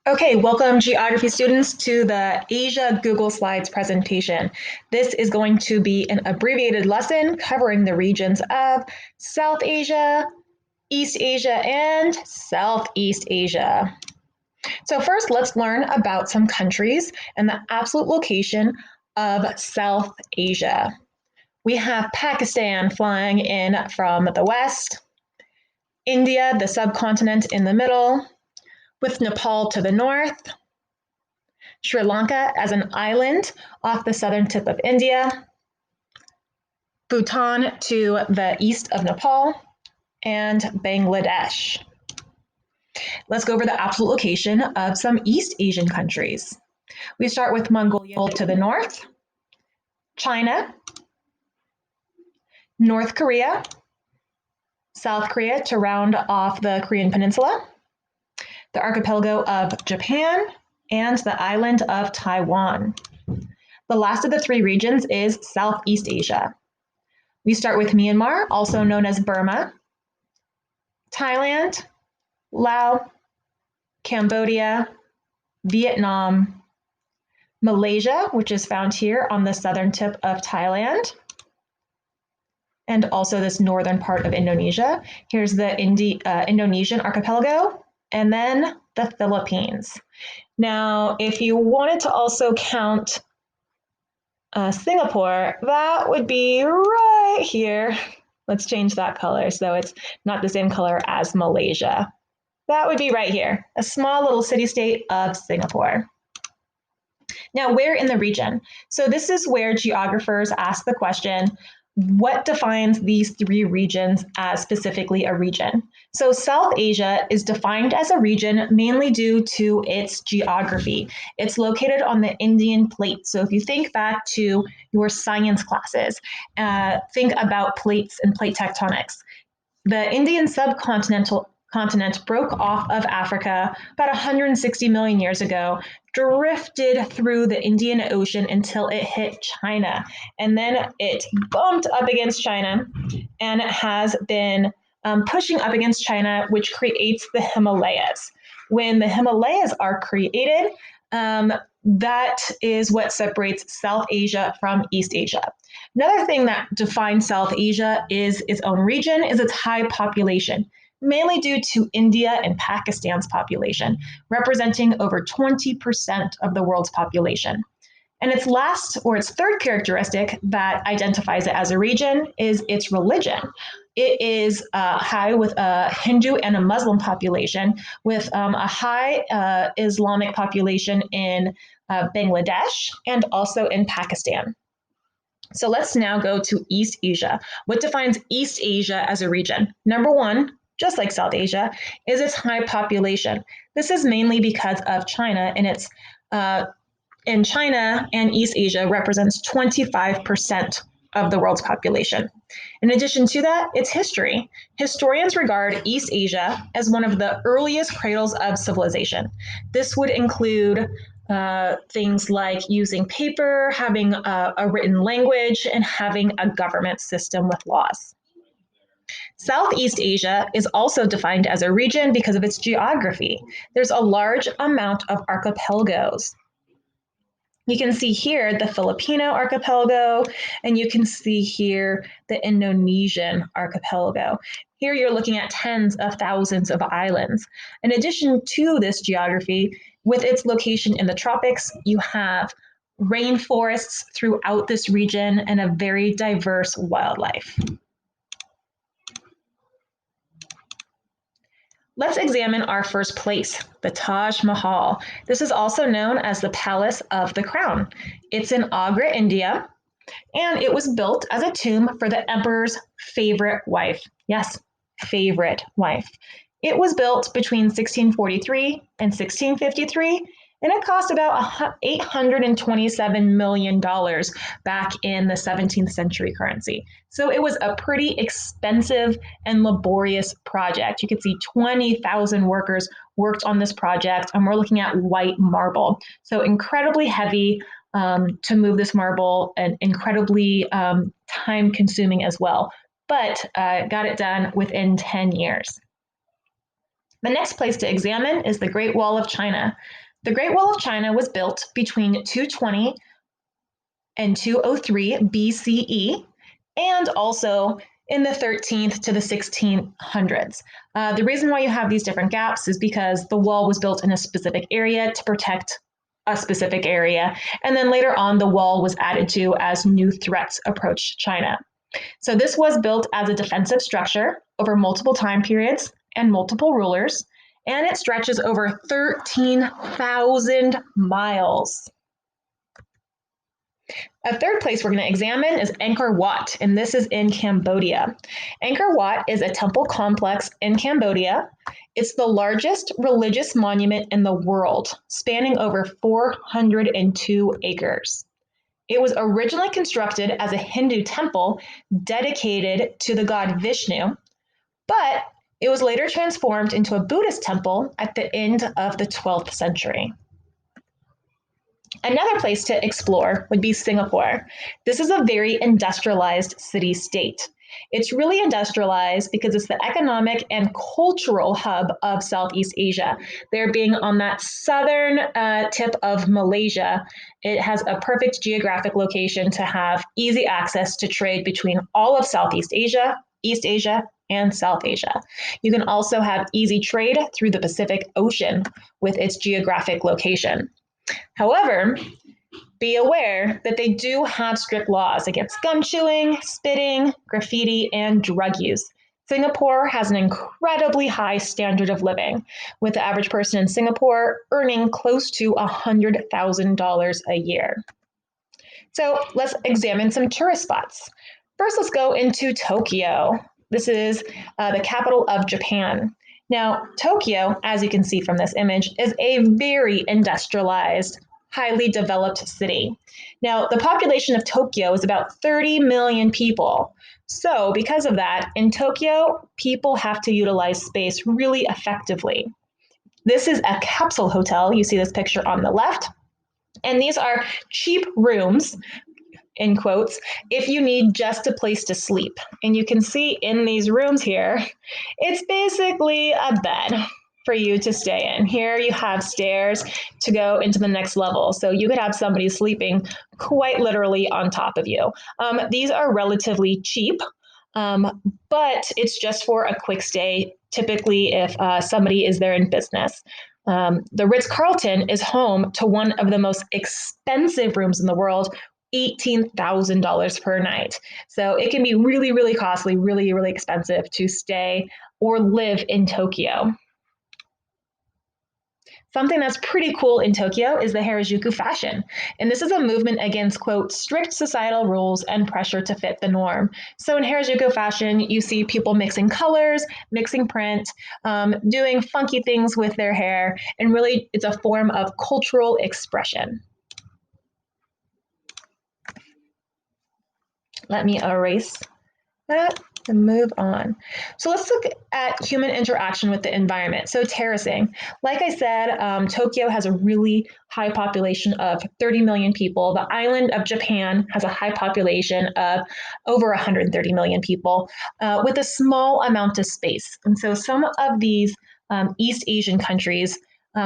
Okay, welcome geography students to the Asia Google Slides presentation. This is going to be an abbreviated lesson covering the regions of South Asia, East Asia, and Southeast Asia. So first, let's learn about some countries and the absolute location of South Asia. We have Pakistan flying in from the west, India, the subcontinent in the middle, with Nepal to the north, Sri Lanka as an island off the southern tip of India, Bhutan to the east of Nepal, and Bangladesh. Let's go over the absolute location of some East Asian countries. We start with Mongolia to the north, China, North Korea, South Korea to round off the Korean Peninsula, the archipelago of Japan, and the island of Taiwan. The last of the three regions is Southeast Asia. We start with Myanmar, also known as Burma, Thailand, Laos, Cambodia, Vietnam, Malaysia, which is found here on the southern tip of Thailand, and also this northern part of Indonesia. Here's the Indonesian archipelago, and then the Philippines. Now, if you wanted to also count Singapore, that would be right here. Let's change that color so it's not the same color as Malaysia. That would be right here, a small little city-state of Singapore. Now, where in the region? So this is where geographers ask the question, what defines these three regions as specifically a region? So South Asia is defined as a region mainly due to its geography. It's located on the Indian plate. So if you think back to your science classes, think about plates and plate tectonics. The Indian subcontinent broke off of Africa about 160 million years ago, drifted through the Indian Ocean until it hit China. And then it bumped up against China and it has been pushing up against China, which creates the Himalayas. When the Himalayas are created, that is what separates South Asia from East Asia. Another thing that defines South Asia is its own region, is its high population, mainly due to India and Pakistan's population, representing over 20% of the world's population. And its last or its third characteristic that identifies it as a region is its religion. It is high with a Hindu and a Muslim population, with a high Islamic population in Bangladesh and also in Pakistan. So let's now go to East Asia. What defines East Asia as a region? Number one, just like South Asia, is its high population. This is mainly because of China, and China and East Asia represents 25% of the world's population. In addition to that, its history. Historians regard East Asia as one of the earliest cradles of civilization. This would include things like using paper, having a written language, and having a government system with laws. Southeast Asia is also defined as a region because of its geography. There's a large amount of archipelagos. You can see here the Filipino archipelago, and you can see here the Indonesian archipelago. Here you're looking at tens of thousands of islands. In addition to this geography, with its location in the tropics, you have rainforests throughout this region and a very diverse wildlife. Let's examine our first place, the Taj Mahal. This is also known as the Palace of the Crown. It's in Agra, India, and it was built as a tomb for the emperor's favorite wife. Yes, favorite wife. It was built between 1643 and 1653, and it cost about $827 million back in the 17th century currency. So it was a pretty expensive and laborious project. You can see 20,000 workers worked on this project, and we're looking at white marble. So incredibly heavy to move this marble, and incredibly time consuming as well, but got it done within 10 years. The next place to examine is the Great Wall of China. The Great Wall of China was built between 220 and 203 BCE, and also in the 13th to the 1600s. The reason why you have these different gaps is because the wall was built in a specific area to protect a specific area, and then later on the wall was added to as new threats approached China. So this was built as a defensive structure over multiple time periods and multiple rulers, and it stretches over 13,000 miles. A third place we're going to examine is Angkor Wat, and this is in Cambodia. Angkor Wat is a temple complex in Cambodia. It's the largest religious monument in the world, spanning over 402 acres. It was originally constructed as a Hindu temple dedicated to the god Vishnu, but it was later transformed into a Buddhist temple at the end of the 12th century. Another place to explore would be Singapore. This is a very industrialized city-state. It's really industrialized because it's the economic and cultural hub of Southeast Asia. There being on that southern tip of Malaysia, it has a perfect geographic location to have easy access to trade between all of Southeast Asia, East Asia, and South Asia. You can also have easy trade through the Pacific Ocean with its geographic location. However, be aware that they do have strict laws against gum chewing, spitting, graffiti, and drug use. Singapore has an incredibly high standard of living, with the average person in Singapore earning close to $100,000 a year. So let's examine some tourist spots. First, let's go into Tokyo. This is the capital of Japan. Now, Tokyo, as you can see from this image, is a very industrialized, highly developed city. Now, the population of Tokyo is about 30 million people. So because of that, in Tokyo, people have to utilize space really effectively. This is a capsule hotel. You see this picture on the left. And these are cheap rooms, in quotes, if you need just a place to sleep. And you can see in these rooms here, it's basically a bed for you to stay in. Here you have stairs to go into the next level. So you could have somebody sleeping quite literally on top of you. These are relatively cheap, but it's just for a quick stay, typically if somebody is there in business. The Ritz-Carlton is home to one of the most expensive rooms in the world, $18,000 per night. So it can be really, really costly, really, really expensive to stay or live in Tokyo. Something that's pretty cool in Tokyo is the Harajuku fashion. And this is a movement against, quote, strict societal rules and pressure to fit the norm. So in Harajuku fashion, you see people mixing colors, mixing print, doing funky things with their hair, and really it's a form of cultural expression. Let me erase that and move on. So let's look at human interaction with the environment. So terracing, like I said, Tokyo has a really high population of 30 million people. The island of Japan has a high population of over 130 million people with a small amount of space. And so some of these East Asian countries,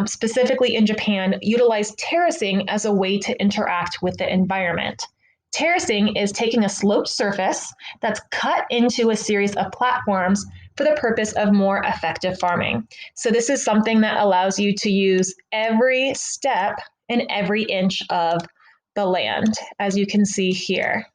specifically in Japan, utilize terracing as a way to interact with the environment. Terracing is taking a sloped surface that's cut into a series of platforms for the purpose of more effective farming. So this is something that allows you to use every step and every inch of the land, as you can see here.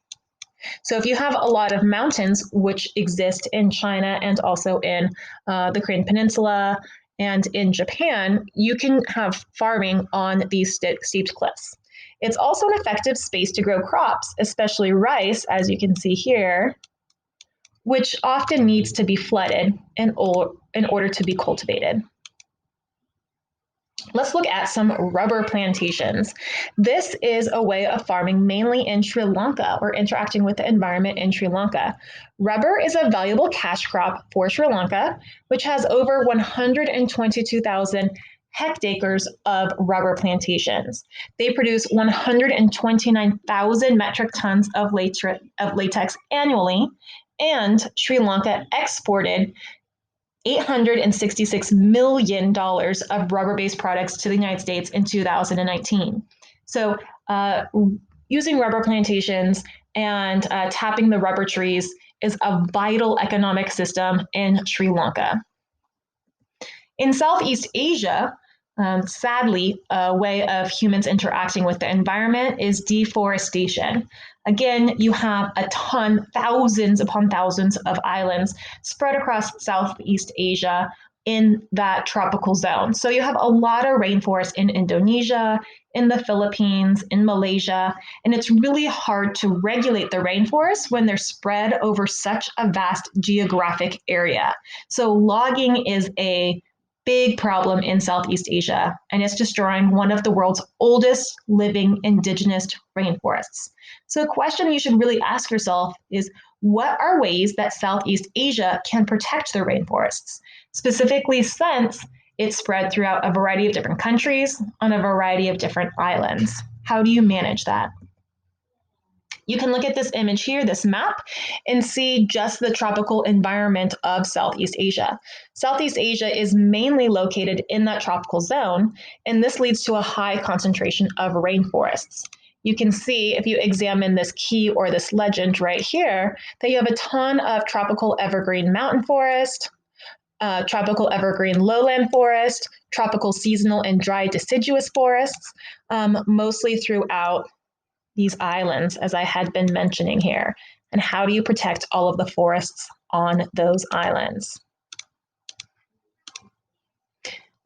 So if you have a lot of mountains, which exist in China and also in the Korean Peninsula and in Japan, you can have farming on these steep cliffs. It's also an effective space to grow crops, especially rice, as you can see here, which often needs to be flooded in order to be cultivated. Let's look at some rubber plantations. This is a way of farming mainly in Sri Lanka or interacting with the environment in Sri Lanka. Rubber is a valuable cash crop for Sri Lanka, which has over 122,000 hectares of rubber plantations. They produce 129,000 metric tons of latex annually, and Sri Lanka exported $866 million of rubber-based products to the United States in 2019. So using rubber plantations and tapping the rubber trees is a vital economic system in Sri Lanka. In Southeast Asia, sadly, a way of humans interacting with the environment is deforestation. Again, you have a ton, thousands upon thousands of islands spread across Southeast Asia in that tropical zone. So you have a lot of rainforest in Indonesia, in the Philippines, in Malaysia, and it's really hard to regulate the rainforests when they're spread over such a vast geographic area. So logging is a big problem in Southeast Asia, and it's destroying one of the world's oldest living indigenous rainforests. So the question you should really ask yourself is, what are ways that Southeast Asia can protect their rainforests? Specifically, since it's spread throughout a variety of different countries on a variety of different islands. How do you manage that? You can look at this image here, this map, and see just the tropical environment of Southeast Asia. Southeast Asia is mainly located in that tropical zone, and this leads to a high concentration of rainforests. You can see, if you examine this key or this legend right here, that you have a ton of tropical evergreen mountain forest, tropical evergreen lowland forest, tropical seasonal and dry deciduous forests, mostly throughout these islands, as I had been mentioning here. And how do you protect all of the forests on those islands?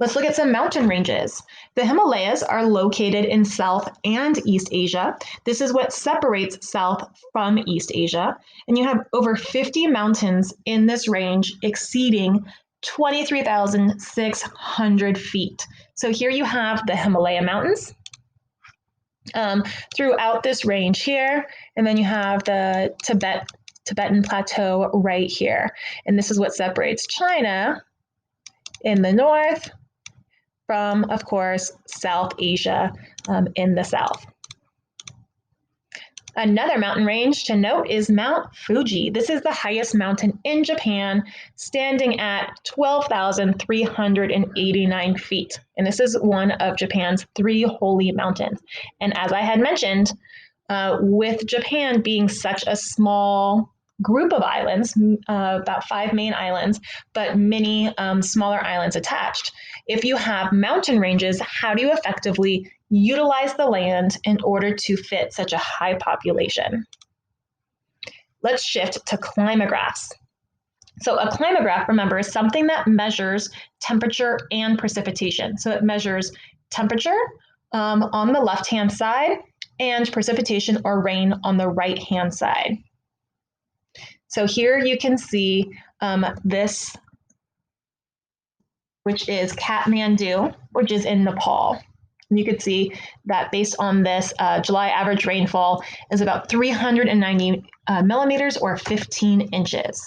Let's look at some mountain ranges. The Himalayas are located in South and East Asia. This is what separates South from East Asia. And you have over 50 mountains in this range exceeding 23,600 feet. So here you have the Himalaya Mountains throughout this range here, and then you have the Tibetan Plateau right here. And this is what separates China in the north from, of course, South Asia in the south. Another mountain range to note is Mount Fuji. This is the highest mountain in Japan, standing at 12,389 feet. And this is one of Japan's 3 holy mountains. And as I had mentioned, with Japan being such a small group of islands, about 5 main islands, but many smaller islands attached, if you have mountain ranges, how do you effectively utilize the land in order to fit such a high population? Let's shift to climographs. So a climograph, remember, is something that measures temperature and precipitation. So it measures temperature on the left-hand side and precipitation or rain on the right-hand side. So here you can see this, which is Kathmandu, which is in Nepal. And you can see that based on this, July average rainfall is about 390 millimeters or 15 inches.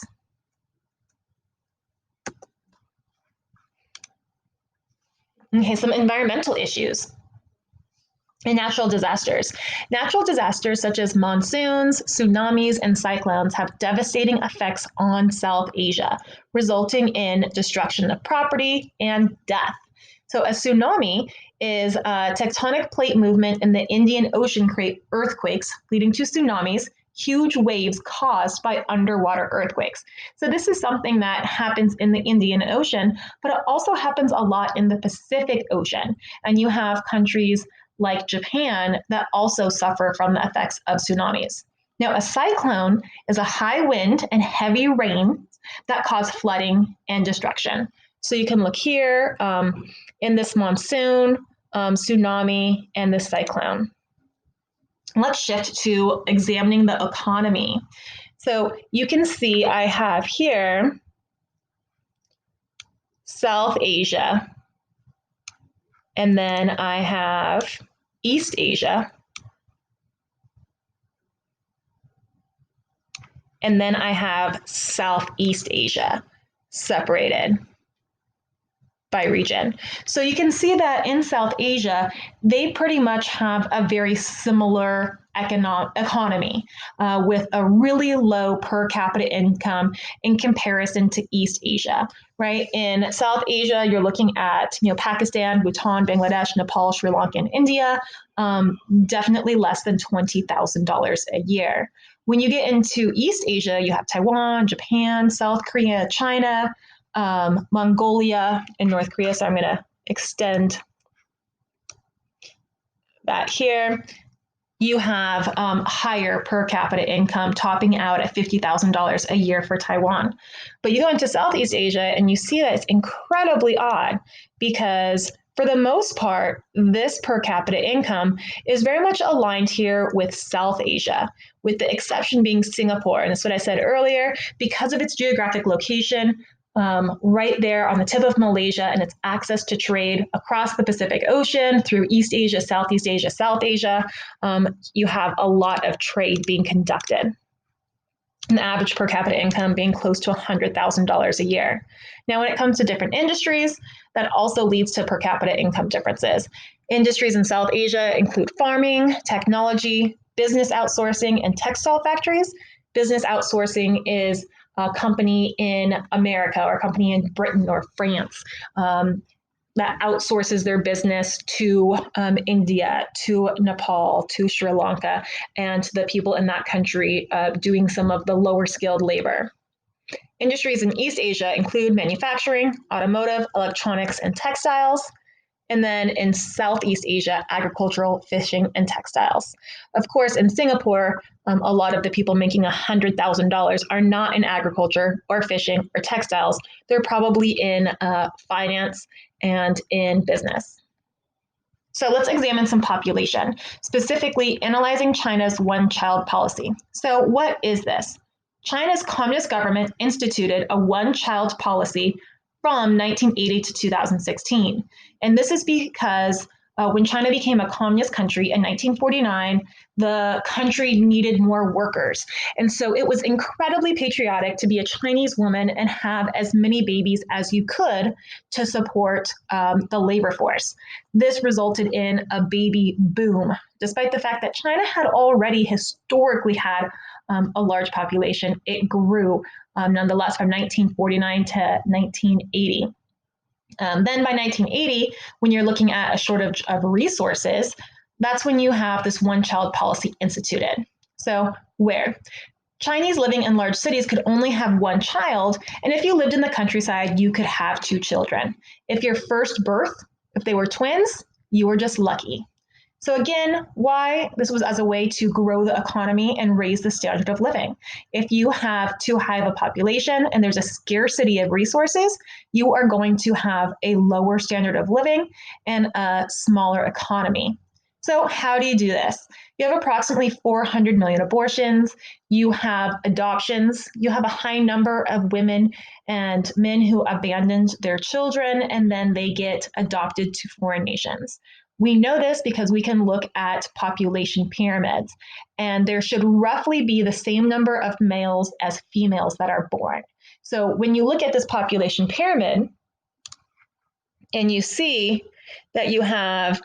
Okay, some environmental issues and natural disasters. Natural disasters such as monsoons, tsunamis, and cyclones have devastating effects on South Asia, resulting in destruction of property and death. So a tsunami is a tectonic plate movement in the Indian Ocean create earthquakes, leading to tsunamis, huge waves caused by underwater earthquakes. So this is something that happens in the Indian Ocean, but it also happens a lot in the Pacific Ocean. And you have countries like Japan that also suffer from the effects of tsunamis. Now, a cyclone is a high wind and heavy rain that cause flooding and destruction. So you can look here in this monsoon, tsunami, and this cyclone. Let's shift to examining the economy. So you can see I have here South Asia, and then I have East Asia, and then I have Southeast Asia separated by region. So you can see that in South Asia, they pretty much have a very similar economy with a really low per capita income in comparison to East Asia, right? In South Asia, you're looking at Pakistan, Bhutan, Bangladesh, Nepal, Sri Lanka, and India, definitely less than $20,000 a year. When you get into East Asia, you have Taiwan, Japan, South Korea, China, Mongolia, and North Korea. So I'm going to extend that here. You have higher per capita income, topping out at $50,000 a year for Taiwan. But you go into Southeast Asia and you see that it's incredibly odd because for the most part, this per capita income is very much aligned here with South Asia, with the exception being Singapore. And that's what I said earlier, because of its geographic location, right there on the tip of Malaysia and its access to trade across the Pacific Ocean through East Asia, Southeast Asia, South Asia, you have a lot of trade being conducted. An average per capita income being close to $100,000 a year. Now, when it comes to different industries, that also leads to per capita income differences. Industries in South Asia include farming, technology, business outsourcing, and textile factories. Business outsourcing is a company in America or a company in Britain or France that outsources their business to India, to Nepal, to Sri Lanka, and the people in that country doing some of the lower skilled labor. Industries in East Asia include manufacturing, automotive, electronics, and textiles. And then in Southeast Asia, agricultural, fishing, and textiles. Of course, in Singapore, a lot of the people making $100,000 are not in agriculture or fishing or textiles. They're probably in finance and in business. So let's examine some population, specifically analyzing China's one-child policy. So what is this? China's communist government instituted a one-child policy from 1980 to 2016. And this is because when China became a communist country in 1949, the country needed more workers. And so it was incredibly patriotic to be a Chinese woman and have as many babies as you could to support the labor force. This resulted in a baby boom, despite the fact that China had already historically had a large population. It grew nonetheless from 1949 to 1980. Then by 1980, when you're looking at a shortage of resources, that's when you have this one-child policy instituted. So where? Chinese living in large cities could only have one child, and if you lived in the countryside, you could have two children. If your first birth, if they were twins, you were just lucky. So again, why? This was as a way to grow the economy and raise the standard of living. If you have too high of a population and there's a scarcity of resources, you are going to have a lower standard of living and a smaller economy. So how do you do this? You have approximately 400 million abortions. You have adoptions. You have a high number of women and men who abandoned their children and then they get adopted to foreign nations. We know this because we can look at population pyramids, and there should roughly be the same number of males as females that are born. So when you look at this population pyramid and you see that you have,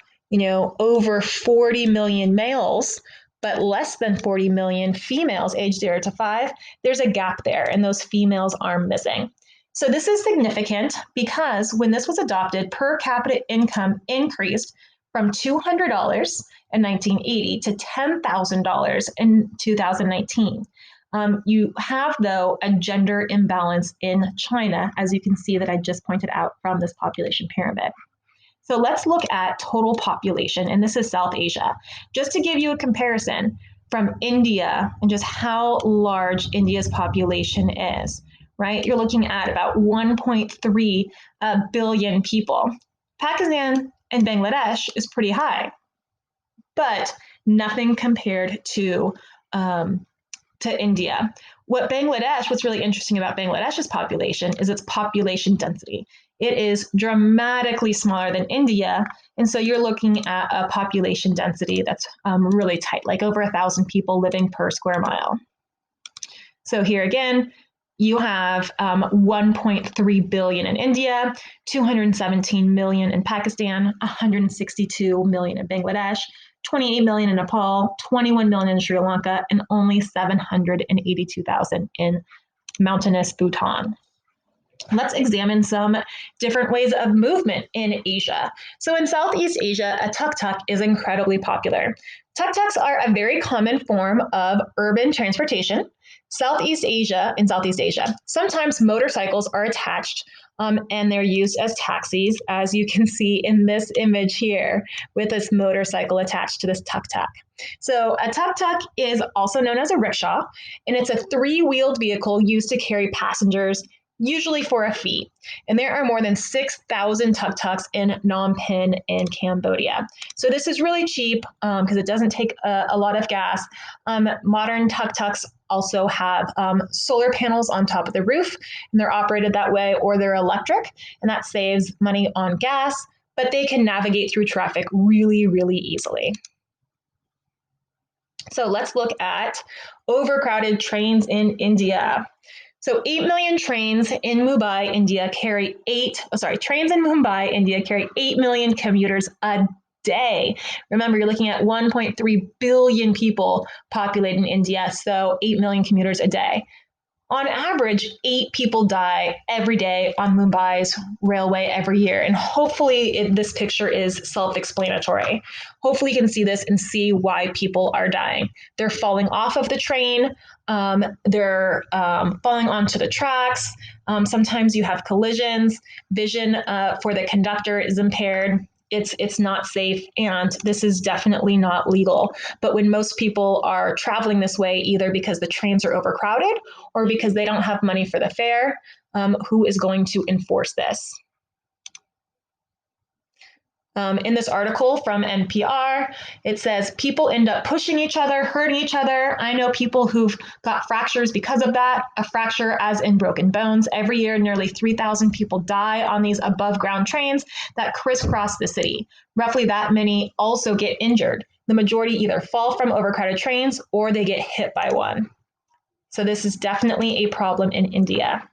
over 40 million males, but less than 40 million females aged 0 to 5, there's a gap there, and those females are missing. So this is significant because when this was adopted, per capita income increased from $200 in 1980 to $10,000 in 2019. You have, though, a gender imbalance in China, as you can see that I just pointed out from this population pyramid. So let's look at total population, and this is South Asia. Just to give you a comparison from India and just how large India's population is, right? You're looking at about 1.3 billion people. Pakistan and Bangladesh is pretty high, but nothing compared to India. What's really interesting about Bangladesh's population is its population density. It is dramatically smaller than India, and so you're looking at a population density that's really tight, like over 1,000 people living per square mile. So here again, You have 1.3 billion in India, 217 million in Pakistan, 162 million in Bangladesh, 28 million in Nepal, 21 million in Sri Lanka, and only 782,000 in mountainous Bhutan. Let's examine some different ways of movement in Asia. So in Southeast Asia, a tuk-tuk is incredibly popular. Tuk-tuks are a very common form of urban transportation. In Southeast Asia, sometimes motorcycles are attached and they're used as taxis, as you can see in this image here with this motorcycle attached to this tuk-tuk. So a tuk-tuk is also known as a rickshaw, and it's a three-wheeled vehicle used to carry passengers, usually for a fee. And there are more than 6,000 tuk-tuks in Phnom Penh in Cambodia. So this is really cheap because it doesn't take a lot of gas. Modern tuk-tuks also have solar panels on top of the roof, and they're operated that way, or they're electric, and that saves money on gas, but they can navigate through traffic really, really easily. So let's look at overcrowded trains in India. So 8 million trains in Mumbai, India carry 8 million commuters a day. Remember, you're looking at 1.3 billion people populated in India, so 8 million commuters a day. On average, 8 people die every day on Mumbai's railway every year. And hopefully this picture is self-explanatory. Hopefully you can see this and see why people are dying. They're falling off of the train. They're falling onto the tracks. Sometimes you have collisions. Vision for the conductor is impaired. It's not safe, and this is definitely not legal. But when most people are traveling this way, either because the trains are overcrowded or because they don't have money for the fare, who is going to enforce this? In this article from NPR, it says people end up pushing each other, hurting each other. I know people who've got fractures because of that, a fracture as in broken bones. Every year, nearly 3,000 people die on these above ground trains that crisscross the city. Roughly that many also get injured. The majority either fall from overcrowded trains or they get hit by one. So this is definitely a problem in India.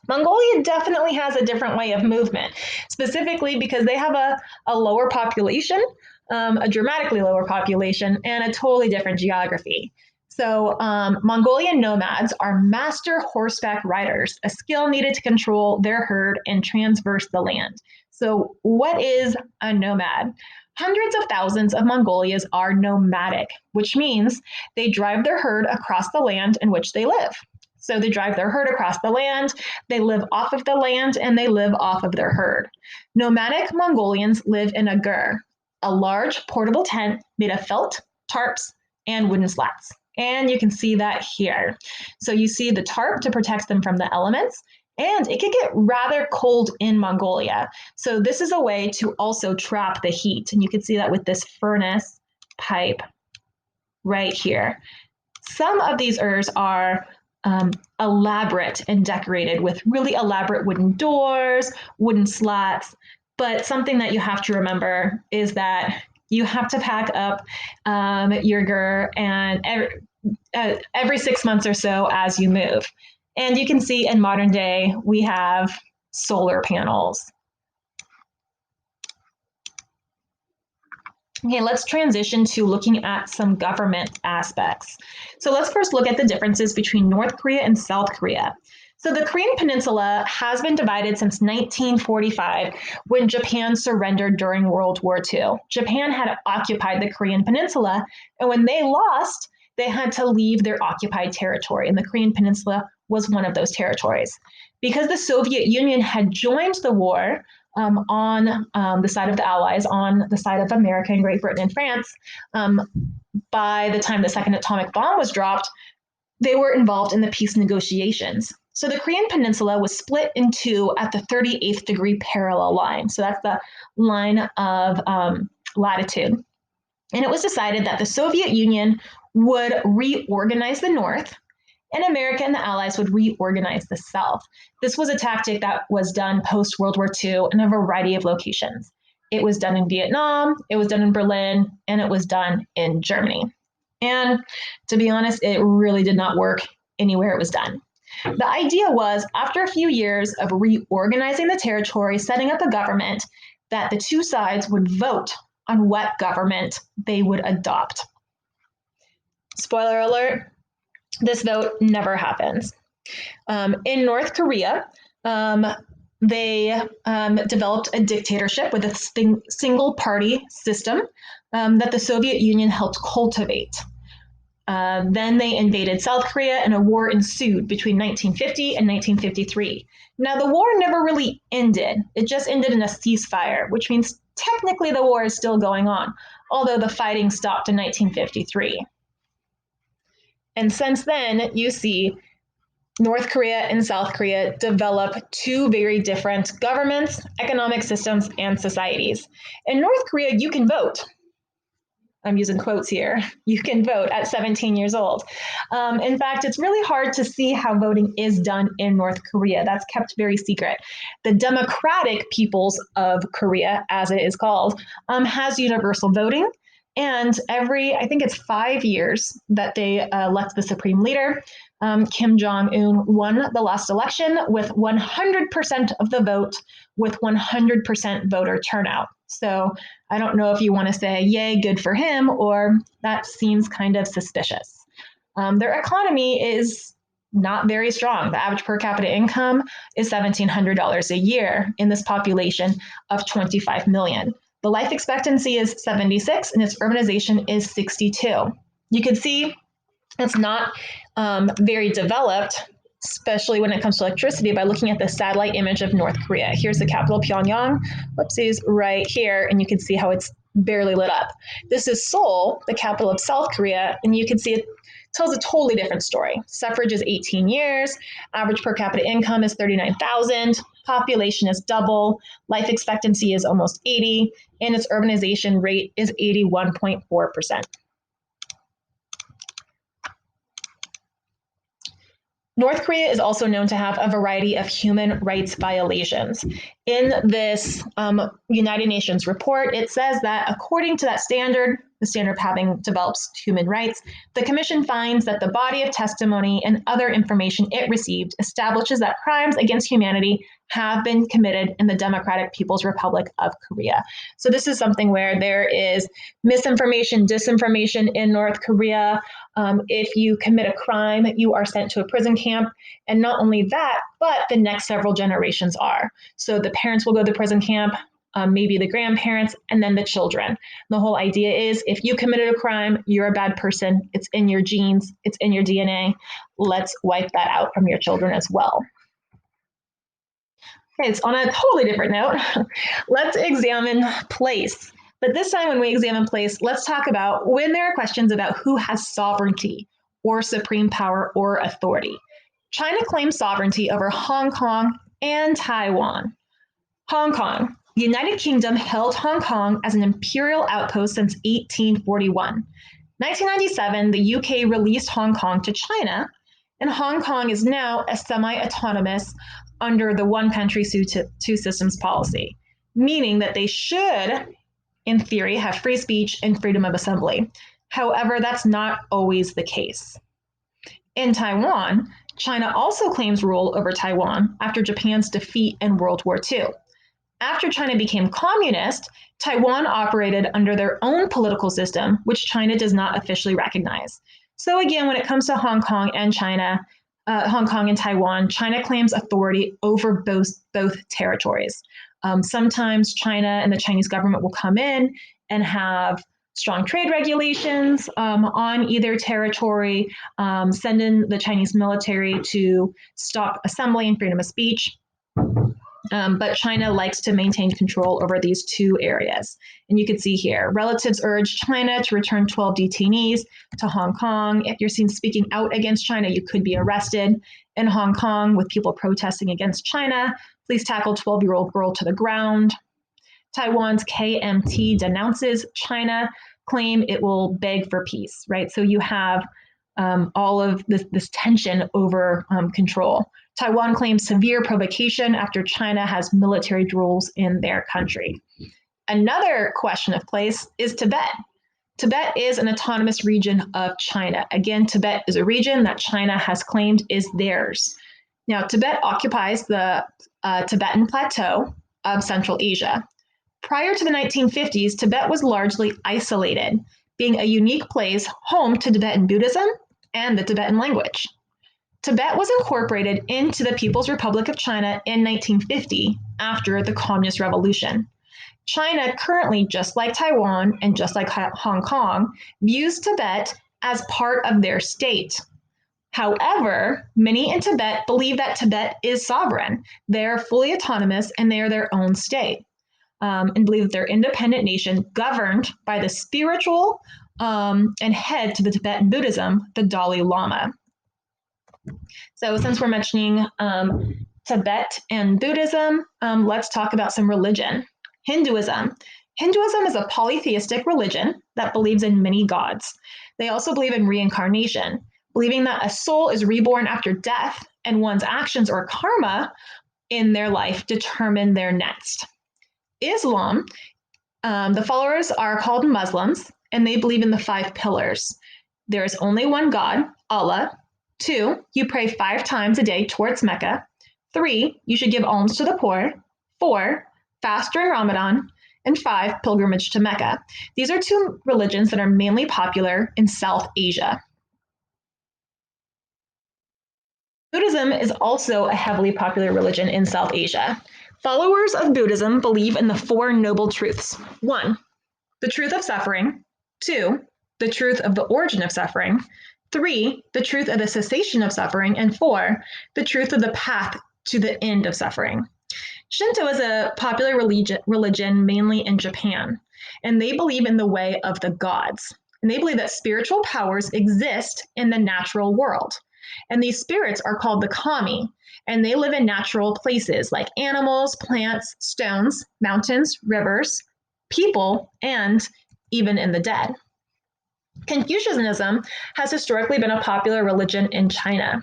Mongolia definitely has a different way of movement, specifically because they have a lower population, a dramatically lower population, and a totally different geography. So Mongolian nomads are master horseback riders, a skill needed to control their herd and traverse the land. So what is a nomad? Hundreds of thousands of Mongolians are nomadic, which means they drive their herd across the land in which they live. So they drive their herd across the land, they live off of the land, and they live off of their herd. Nomadic Mongolians live in a gur, a large portable tent made of felt, tarps, and wooden slats. And you can see that here. So you see the tarp to protect them from the elements, and it can get rather cold in Mongolia. So this is a way to also trap the heat. And you can see that with this furnace pipe right here. Some of these urs are elaborate and decorated with really elaborate wooden doors, wooden slats. But something that you have to remember is that you have to pack up your gur and every 6 months or so as you move. And you can see in modern day, we have solar panels. Okay, let's transition to looking at some government aspects. So let's first look at the differences between North Korea and South Korea. So the Korean Peninsula has been divided since 1945 when Japan surrendered during World War II. Japan had occupied the Korean Peninsula, and when they lost, they had to leave their occupied territory, and the Korean Peninsula was one of those territories. Because the Soviet Union had joined the war, on the side of the Allies, on the side of America and Great Britain and France, by the time the second atomic bomb was dropped, they were involved in the peace negotiations. So the Korean Peninsula was split in two at the 38th degree parallel line. So that's the line of latitude. And it was decided that the Soviet Union would reorganize the North, and America and the Allies would reorganize the South. This was a tactic that was done post-World War II in a variety of locations. It was done in Vietnam, it was done in Berlin, and it was done in Germany. And to be honest, it really did not work anywhere it was done. The idea was, after a few years of reorganizing the territory, setting up a government, that the two sides would vote on what government they would adopt. Spoiler alert, this vote never happens. In North Korea, they developed a dictatorship with a single party system that the Soviet Union helped cultivate. Then they invaded South Korea and a war ensued between 1950 and 1953. Now, the war never really ended. It just ended in a ceasefire, which means technically the war is still going on, although the fighting stopped in 1953. And since then, you see North Korea and South Korea develop two very different governments, economic systems, and societies. In North Korea, you can vote. I'm using quotes here. You can vote at 17 years old. In fact, it's really hard to see how voting is done in North Korea. That's kept very secret. The Democratic Peoples of Korea, as it is called, has universal voting. And I think it's 5 years that they elect the supreme leader. Kim Jong-un won the last election with 100% of the vote, with 100% voter turnout. So I don't know if you want to say, yay, good for him, or that seems kind of suspicious. Their economy is not very strong. The average per capita income is $1,700 a year in this population of 25 million. The life expectancy is 76 and its urbanization is 62. You can see it's not very developed, especially when it comes to electricity, by looking at the satellite image of North Korea. Here's the capital, Pyongyang. Whoopsies, right here, and you can see how it's barely lit up. This is Seoul, the capital of South Korea, and you can see it tells a totally different story. Suffrage is 18 years, average per capita income is 39,000, population is double, life expectancy is almost 80, and its urbanization rate is 81.4%. North Korea is also known to have a variety of human rights violations. In this United Nations report, it says that according to that standard, the standard of having developed human rights, the Commission finds that the body of testimony and other information it received establishes that crimes against humanity have been committed in the Democratic People's Republic of Korea. So this is something where there is misinformation, disinformation in North Korea. If you commit a crime, you are sent to a prison camp. And not only that, but the next several generations are. So the parents will go to the prison camp, maybe the grandparents, and then the children. The whole idea is if you committed a crime, you're a bad person. It's in your genes. It's in your DNA. Let's wipe that out from your children as well. Okay, it's on a totally different note. Let's examine place. But this time when we examine place, let's talk about when there are questions about who has sovereignty or supreme power or authority. China claims sovereignty over Hong Kong and Taiwan. Hong Kong. The United Kingdom held Hong Kong as an imperial outpost since 1841. 1997, the UK released Hong Kong to China, and Hong Kong is now a semi-autonomous under the one country, two systems policy, meaning that they should, in theory, have free speech and freedom of assembly. However, that's not always the case. In Taiwan, China also claims rule over Taiwan after Japan's defeat in World War II. After China became communist, Taiwan operated under their own political system, which China does not officially recognize. So again, when it comes to Hong Kong and Hong Kong and Taiwan, China claims authority over both territories. Sometimes China and the Chinese government will come in and have strong trade regulations on either territory, send in the Chinese military to stop assembly and freedom of speech. But China likes to maintain control over these two areas. And you can see here, relatives urge China to return 12 detainees to Hong Kong. If you're seen speaking out against China, you could be arrested. In Hong Kong, with people protesting against China, please tackle 12-year-old girl to the ground. Taiwan's KMT denounces China, claim it will beg for peace, right? So you have all of this tension over control. Taiwan claims severe provocation after China has military drills in their country. Another question of place is Tibet. Tibet is an autonomous region of China. Again, Tibet is a region that China has claimed is theirs. Now, Tibet occupies the Tibetan Plateau of Central Asia. Prior to the 1950s, Tibet was largely isolated, being a unique place home to Tibetan Buddhism and the Tibetan language. Tibet was incorporated into the People's Republic of China in 1950 after the Communist Revolution. China currently, just like Taiwan and just like Hong Kong, views Tibet as part of their state. However, many in Tibet believe that Tibet is sovereign. They're fully autonomous and they are their own state, and believe that they're an independent nation governed by the spiritual and head to the Tibetan Buddhism, the Dalai Lama. So since we're mentioning Tibet and Buddhism, let's talk about some religion. Hinduism. Hinduism is a polytheistic religion that believes in many gods. They also believe in reincarnation, believing that a soul is reborn after death and one's actions or karma in their life determine their next. Islam, the followers are called Muslims, and they believe in the 5 pillars. There is only one God, Allah. 2, you pray 5 times a day towards Mecca. 3, you should give alms to the poor. 4, fast during Ramadan. And 5, pilgrimage to Mecca. These are 2 religions that are mainly popular in South Asia. Buddhism is also a heavily popular religion in South Asia. Followers of Buddhism believe in the 4 noble truths. 1, the truth of suffering. 2, the truth of the origin of suffering. 3, the truth of the cessation of suffering. And 4, the truth of the path to the end of suffering. Shinto is a popular religion mainly in Japan, and they believe in the way of the gods. And they believe that spiritual powers exist in the natural world. And these spirits are called the kami, and they live in natural places like animals, plants, stones, mountains, rivers, people, and even in the dead. Confucianism has historically been a popular religion in China.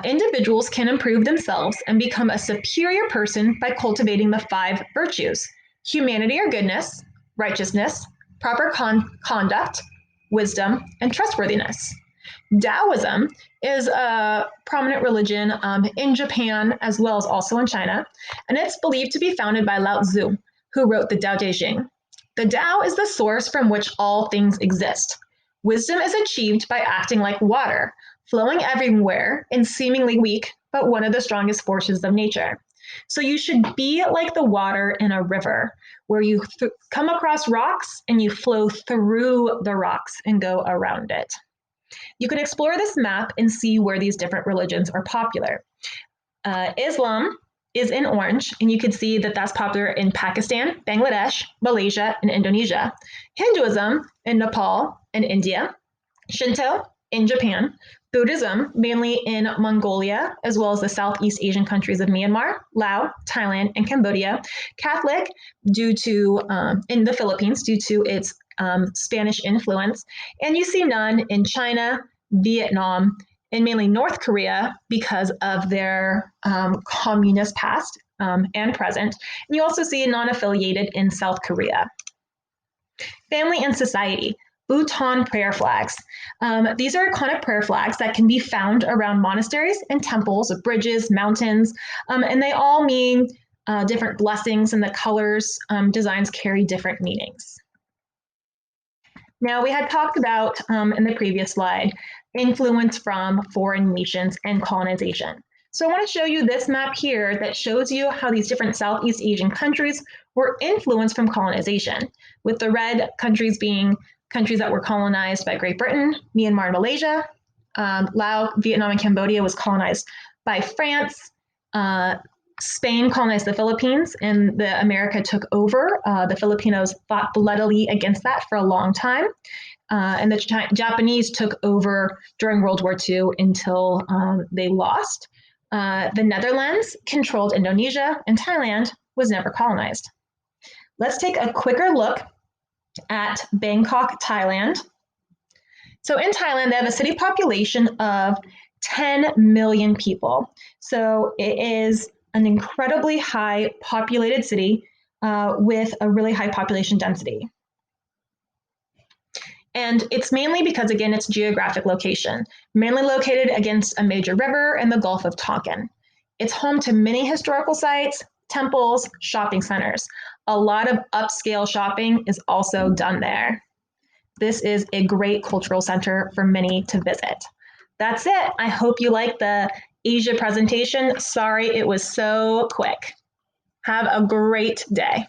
Individuals can improve themselves and become a superior person by cultivating the 5 virtues: humanity or goodness, righteousness, proper conduct, wisdom, and trustworthiness. Taoism is a prominent religion in Japan as well as also in China, and it's believed to be founded by Lao Tzu, who wrote the Tao Te Ching. The Tao is the source from which all things exist. Wisdom is achieved by acting like water, flowing everywhere and seemingly weak, but one of the strongest forces of nature. So you should be like the water in a river, where you come across rocks and you flow through the rocks and go around it. You can explore this map and see where these different religions are popular. Islam is in orange, and you can see that that's popular in Pakistan, Bangladesh, Malaysia, and Indonesia. Hinduism in Nepal and India. Shinto in Japan. Buddhism mainly in Mongolia, as well as the Southeast Asian countries of Myanmar, Laos, Thailand, and Cambodia. Catholic due to in the Philippines due to its Spanish influence. And you see none in China, Vietnam, and mainly North Korea because of their communist past and present. And you also see non-affiliated in South Korea. Family and society. Bhutan prayer flags. These are iconic prayer flags that can be found around monasteries and temples, bridges, mountains, and they all mean different blessings, and the colors, designs carry different meanings. Now, we had talked about in the previous slide, influence from foreign nations and colonization. So I want to show you this map here that shows you how these different Southeast Asian countries were influenced from colonization, with the red countries being countries that were colonized by Great Britain, Myanmar and Malaysia. Laos, Vietnam, and Cambodia was colonized by France. Spain colonized the Philippines, and America took over. The Filipinos fought bloodily against that for a long time. And the Japanese took over during World War II until they lost. The Netherlands controlled Indonesia, and Thailand was never colonized. Let's take a quicker look at Bangkok, Thailand. So in Thailand, they have a city population of 10 million people. So it is an incredibly high populated city with a really high population density. And it's mainly because, again, its geographic location, mainly located against a major river in the Gulf of Tonkin. It's home to many historical sites, temples, shopping centers. A lot of upscale shopping is also done there. This is a great cultural center for many to visit. That's it. I hope you liked the Asia presentation. Sorry it was so quick. Have a great day.